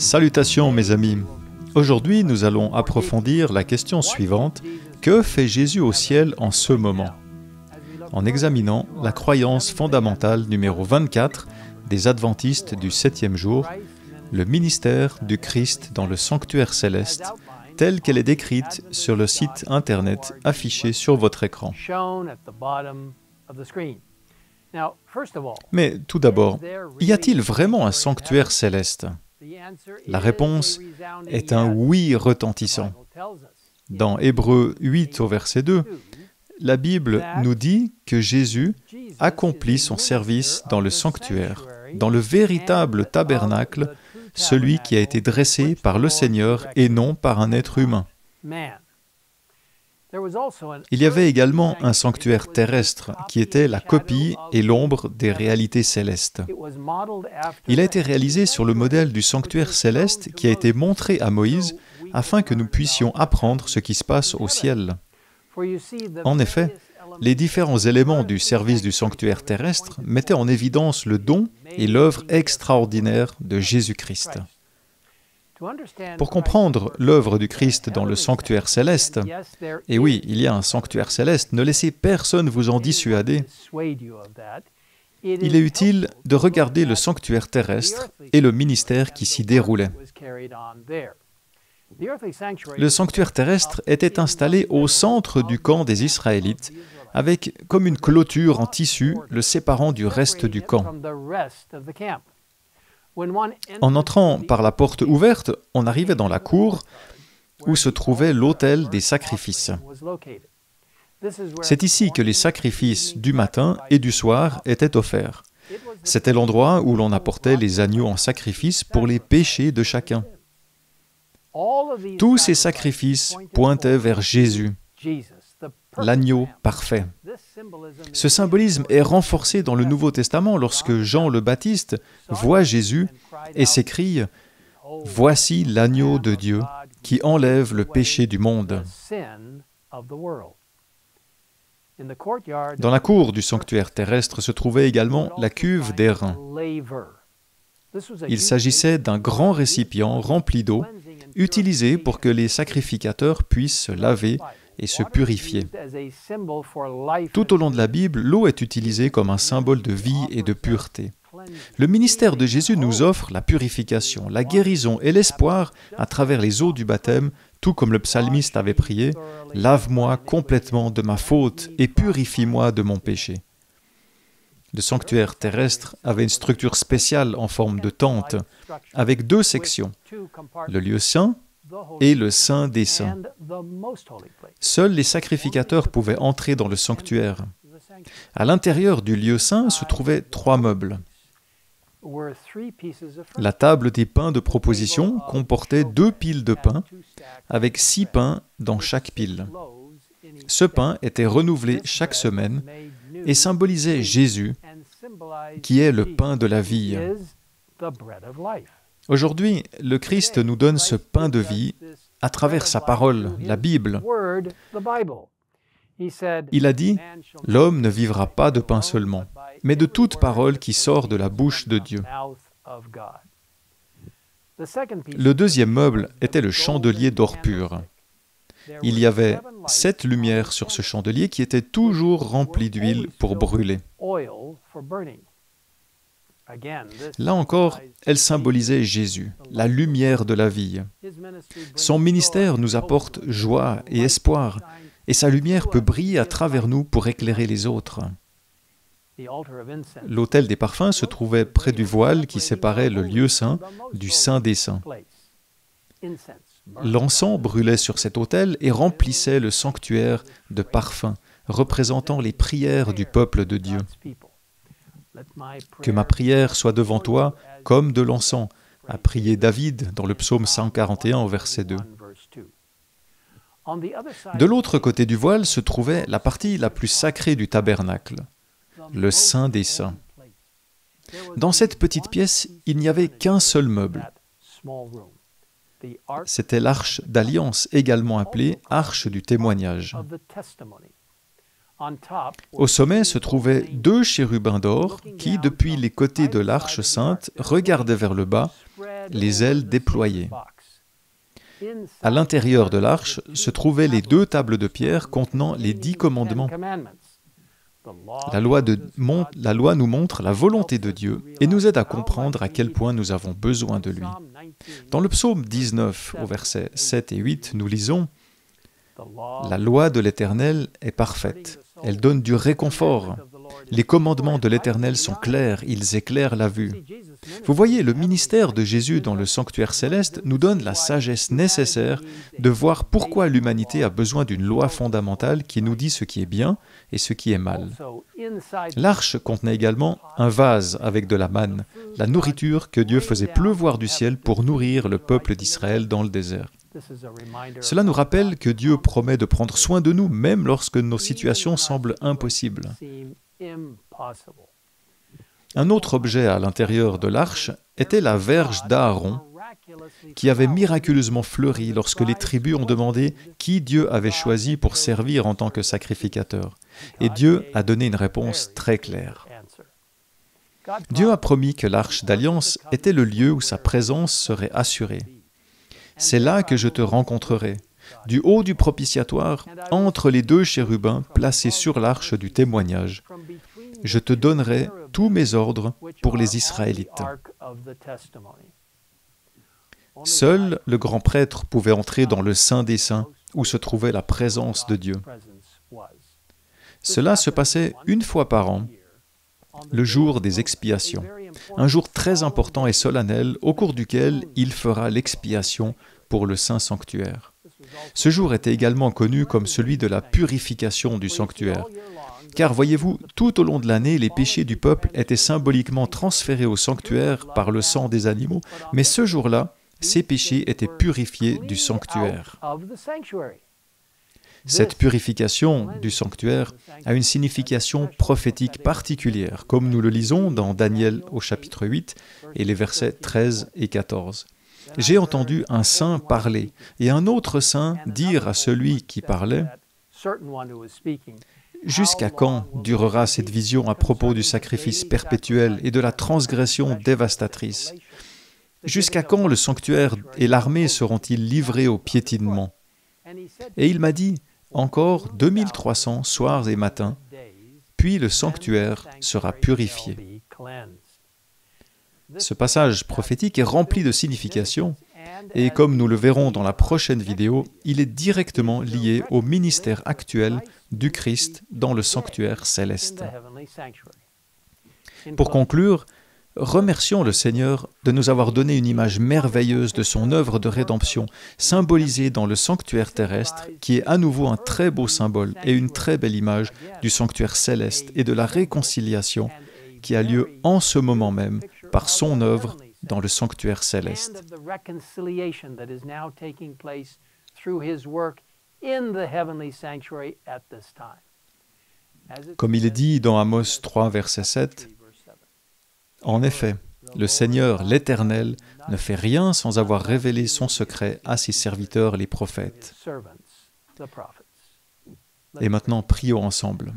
Salutations mes amis. Aujourd'hui, nous allons approfondir la question suivante. Que fait Jésus au ciel en ce moment? En examinant la croyance fondamentale numéro 24 des Adventistes du 7e jour, le ministère du Christ dans le sanctuaire céleste, telle qu'elle est décrite sur le site internet affiché sur votre écran. Mais tout d'abord, y a-t-il vraiment un sanctuaire céleste? La réponse est un oui retentissant. Dans Hébreux 8 au verset 2, la Bible nous dit que Jésus accomplit son service dans le sanctuaire, dans le véritable tabernacle, celui qui a été dressé par le Seigneur et non par un être humain. Il y avait également un sanctuaire terrestre qui était la copie et l'ombre des réalités célestes. Il a été réalisé sur le modèle du sanctuaire céleste qui a été montré à Moïse afin que nous puissions apprendre ce qui se passe au ciel. En effet, les différents éléments du service du sanctuaire terrestre mettaient en évidence le don et l'œuvre extraordinaire de Jésus-Christ. Pour comprendre l'œuvre du Christ dans le sanctuaire céleste, et oui, il y a un sanctuaire céleste, ne laissez personne vous en dissuader, il est utile de regarder le sanctuaire terrestre et le ministère qui s'y déroulait. Le sanctuaire terrestre était installé au centre du camp des Israélites, avec comme une clôture en tissu le séparant du reste du camp. En entrant par la porte ouverte, on arrivait dans la cour où se trouvait l'autel des sacrifices. C'est ici que les sacrifices du matin et du soir étaient offerts. C'était l'endroit où l'on apportait les agneaux en sacrifice pour les péchés de chacun. Tous ces sacrifices pointaient vers Jésus, l'agneau parfait. Ce symbolisme est renforcé dans le Nouveau Testament lorsque Jean le Baptiste voit Jésus et s'écrie « Voici l'agneau de Dieu qui enlève le péché du monde ». Dans la cour du sanctuaire terrestre se trouvait également la cuve d'airain. Il s'agissait d'un grand récipient rempli d'eau, utilisé pour que les sacrificateurs puissent se laver et se purifier. Tout au long de la Bible, l'eau est utilisée comme un symbole de vie et de pureté. Le ministère de Jésus nous offre la purification, la guérison et l'espoir à travers les eaux du baptême, tout comme le psalmiste avait prié « Lave-moi complètement de ma faute et purifie-moi de mon péché ». Le sanctuaire terrestre avait une structure spéciale en forme de tente, avec deux sections, le lieu saint et le Saint des Saints. Seuls les sacrificateurs pouvaient entrer dans le sanctuaire. À l'intérieur du lieu saint se trouvaient 3 meubles. La table des pains de proposition comportait 2 piles de pain, avec 6 pains dans chaque pile. Ce pain était renouvelé chaque semaine et symbolisait Jésus, qui est le pain de la vie. Aujourd'hui, le Christ nous donne ce pain de vie à travers sa parole, la Bible. Il a dit « L'homme ne vivra pas de pain seulement, mais de toute parole qui sort de la bouche de Dieu ». Le deuxième meuble était le chandelier d'or pur. Il y avait 7 lumières sur ce chandelier qui étaient toujours remplies d'huile pour brûler. Là encore, elle symbolisait Jésus, la lumière de la vie. Son ministère nous apporte joie et espoir, et sa lumière peut briller à travers nous pour éclairer les autres. L'autel des parfums se trouvait près du voile qui séparait le lieu saint du Saint des Saints. L'encens brûlait sur cet autel et remplissait le sanctuaire de parfums, représentant les prières du peuple de Dieu. Que ma prière soit devant toi comme de l'encens, a prié David dans le psaume 141 au verset 2. De l'autre côté du voile se trouvait la partie la plus sacrée du tabernacle, le Saint des Saints. Dans cette petite pièce, il n'y avait qu'un seul meuble. C'était l'arche d'alliance, également appelée arche du témoignage. Au sommet se trouvaient 2 chérubins d'or qui, depuis les côtés de l'arche sainte, regardaient vers le bas les ailes déployées. À l'intérieur de l'arche se trouvaient les 2 tables de pierre contenant les 10 commandements. La loi nous montre la volonté de Dieu et nous aide à comprendre à quel point nous avons besoin de lui. Dans le psaume 19, au verset 7 et 8, nous lisons « La loi de l'Éternel est parfaite, elle donne du réconfort. Les commandements de l'Éternel sont clairs, ils éclairent la vue. » Vous voyez, le ministère de Jésus dans le sanctuaire céleste nous donne la sagesse nécessaire de voir pourquoi l'humanité a besoin d'une loi fondamentale qui nous dit ce qui est bien et ce qui est mal. L'arche contenait également un vase avec de la manne, la nourriture que Dieu faisait pleuvoir du ciel pour nourrir le peuple d'Israël dans le désert. Cela nous rappelle que Dieu promet de prendre soin de nous même lorsque nos situations semblent impossibles. Un autre objet à l'intérieur de l'arche était la verge d'Aaron, qui avait miraculeusement fleuri lorsque les tribus ont demandé qui Dieu avait choisi pour servir en tant que sacrificateur. Et Dieu a donné une réponse très claire. Dieu a promis que l'arche d'alliance était le lieu où sa présence serait assurée. C'est là que je te rencontrerai, du haut du propitiatoire, entre les 2 chérubins placés sur l'arche du témoignage. Je te donnerai tous mes ordres pour les Israélites. Seul le grand prêtre pouvait entrer dans le Saint des Saints, où se trouvait la présence de Dieu. Cela se passait une fois par an, le jour des expiations, un jour très important et solennel au cours duquel il fera l'expiation pour le Saint Sanctuaire. Ce jour était également connu comme celui de la purification du sanctuaire. Car voyez-vous, tout au long de l'année, les péchés du peuple étaient symboliquement transférés au sanctuaire par le sang des animaux, mais ce jour-là, ces péchés étaient purifiés du sanctuaire. Cette purification du sanctuaire a une signification prophétique particulière, comme nous le lisons dans Daniel au chapitre 8 et les versets 13 et 14. « J'ai entendu un saint parler, et un autre saint dire à celui qui parlait, « Jusqu'à quand durera cette vision à propos du sacrifice perpétuel et de la transgression dévastatrice? Jusqu'à quand le sanctuaire et l'armée seront-ils livrés au piétinement? » Et il m'a dit, « Encore 2300 soirs et matins, puis le sanctuaire sera purifié. » Ce passage prophétique est rempli de signification, et comme nous le verrons dans la prochaine vidéo, il est directement lié au ministère actuel du Christ dans le sanctuaire céleste. Pour conclure, remercions le Seigneur de nous avoir donné une image merveilleuse de son œuvre de rédemption, symbolisée dans le sanctuaire terrestre, qui est à nouveau un très beau symbole et une très belle image du sanctuaire céleste et de la réconciliation qui a lieu en ce moment même par son œuvre dans le sanctuaire céleste. Comme il est dit dans Amos 3, verset 7, « En effet, le Seigneur, l'Éternel, ne fait rien sans avoir révélé son secret à ses serviteurs les prophètes. » Et maintenant, prions ensemble.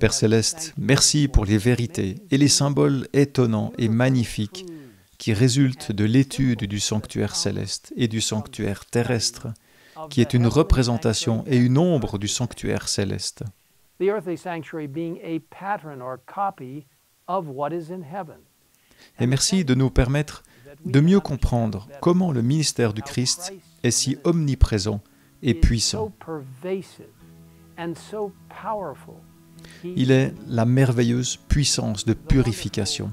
Père Céleste, merci pour les vérités et les symboles étonnants et magnifiques qui résultent de l'étude du sanctuaire céleste et du sanctuaire terrestre, qui est une représentation et une ombre du sanctuaire céleste. Et merci de nous permettre de mieux comprendre comment le ministère du Christ est si omniprésent et puissant. Il est la merveilleuse puissance de purification,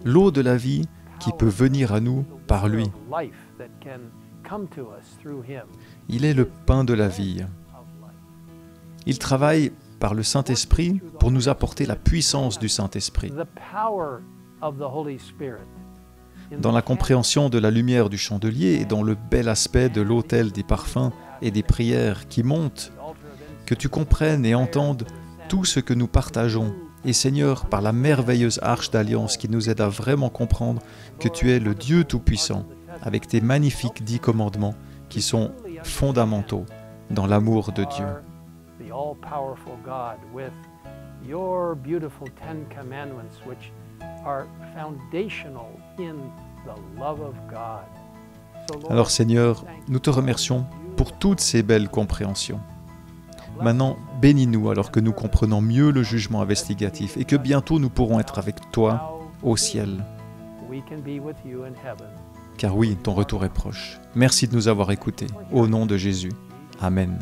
l'eau de la vie qui peut venir à nous par lui. Il est le pain de la vie. Il travaille par le Saint-Esprit pour nous apporter la puissance du Saint-Esprit. Dans la compréhension de la lumière du chandelier et dans le bel aspect de l'autel des parfums et des prières qui montent, que tu comprennes et entendes tout ce que nous partageons. Et Seigneur, par la merveilleuse arche d'alliance qui nous aide à vraiment comprendre que tu es le Dieu Tout-Puissant, avec tes magnifiques 10 commandements qui sont fondamentaux dans l'amour de Dieu. Alors Seigneur, nous te remercions pour toutes ces belles compréhensions. Maintenant, bénis-nous alors que nous comprenons mieux le jugement investigatif et que bientôt nous pourrons être avec toi au ciel. Car oui, ton retour est proche. Merci de nous avoir écoutés. Au nom de Jésus. Amen.